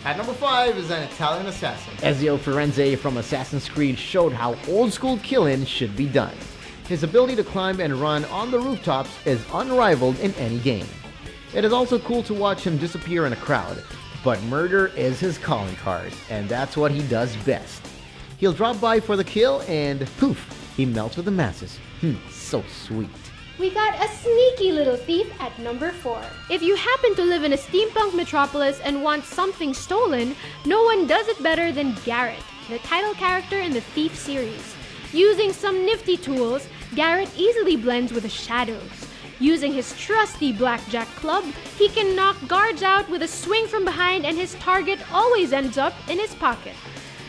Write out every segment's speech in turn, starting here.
At number 5 is an Italian assassin. Ezio Firenze from Assassin's Creed showed how old-school killing should be done. His ability to climb and run on the rooftops is unrivaled in any game. It is also cool to watch him disappear in a crowd, but murder is his calling card, and that's what he does best. He'll drop by for the kill and poof, he melts with the masses. So sweet. We got a sneaky little thief at number 4. If you happen to live in a steampunk metropolis and want something stolen, no one does it better than Garrett, the title character in the Thief series. Using some nifty tools, Garrett easily blends with the shadows. Using his trusty blackjack club, he can knock guards out with a swing from behind and his target always ends up in his pocket.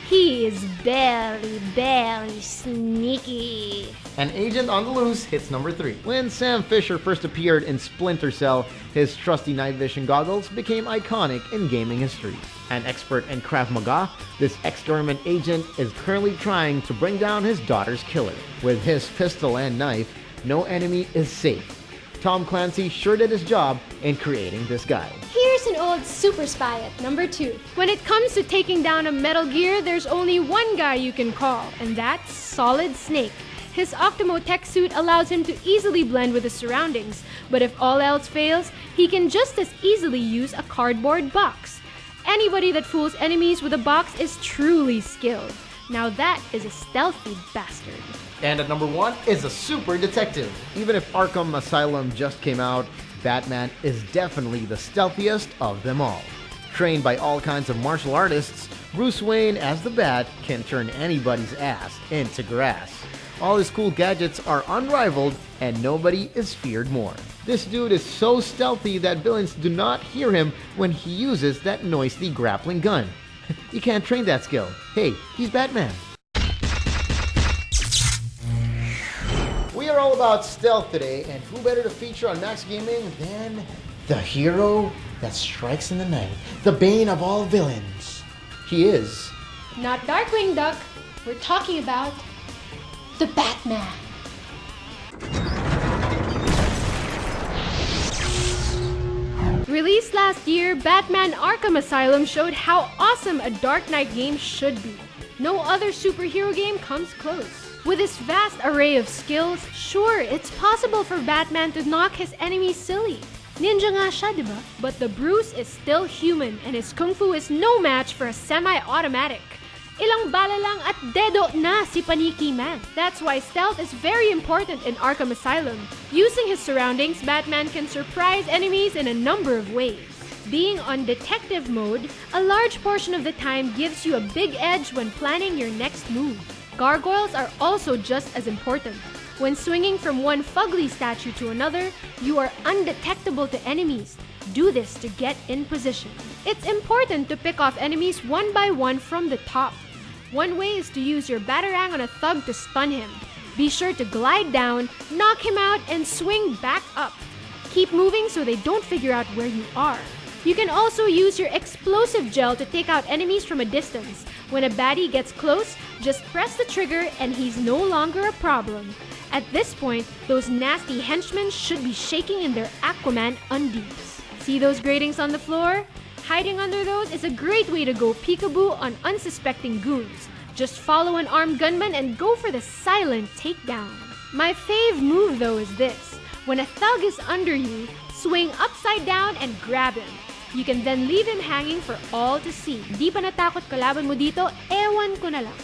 He is very, very sneaky. An agent on the loose hits number 3. When Sam Fisher first appeared in Splinter Cell, his trusty night vision goggles became iconic in gaming history. An expert in Krav Maga, this ex-government agent is currently trying to bring down his daughter's killer. With his pistol and knife, no enemy is safe. Tom Clancy sure did his job in creating this guy. Here's an old super spy at number 2. When it comes to taking down a Metal Gear, there's only one guy you can call, and that's Solid Snake. His Octomo tech suit allows him to easily blend with his surroundings, but if all else fails, he can just as easily use a cardboard box. Anybody that fools enemies with a box is truly skilled. Now that is a stealthy bastard. And at number 1 is a super detective. Even if Arkham Asylum just came out, Batman is definitely the stealthiest of them all. Trained by all kinds of martial artists, Bruce Wayne as the Bat can turn anybody's ass into grass. All his cool gadgets are unrivaled and nobody is feared more. This dude is so stealthy that villains do not hear him when he uses that noisy grappling gun. You can't train that skill. Hey, he's Batman. We are all about stealth today, and who better to feature on Max Gaming than the hero that strikes in the night, the bane of all villains. He is Not Darkwing Duck, we're talking about the Batman. Released last year, Batman Arkham Asylum showed how awesome a Dark Knight game should be. No other superhero game comes close. With his vast array of skills, sure, it's possible for Batman to knock his enemies silly. Ninja nga siya, diba? But the Bruce is still human and his kung fu is no match for a semi-automatic. Ilang bala lang at dedo na si Paniki Man. That's why stealth is very important in Arkham Asylum. Using his surroundings, Batman can surprise enemies in a number of ways. Being on detective mode, a large portion of the time gives you a big edge when planning your next move. Gargoyles are also just as important. When swinging from one fugly statue to another, you are undetectable to enemies. Do this to get in position. It's important to pick off enemies one by one from the top. One way is to use your batarang on a thug to stun him. Be sure to glide down, knock him out, and swing back up. Keep moving so they don't figure out where you are. You can also use your explosive gel to take out enemies from a distance. When a baddie gets close, just press the trigger and he's no longer a problem. At this point, those nasty henchmen should be shaking in their Aquaman undies. See those gratings on the floor? Hiding under those is a great way to go peekaboo on unsuspecting goons. Just follow an armed gunman and go for the silent takedown. My fave move though is this. When a thug is under you, swing upside down and grab him. You can then leave him hanging for all to see. Di pa natakot kalaban mo dito? Ewan ko na lang.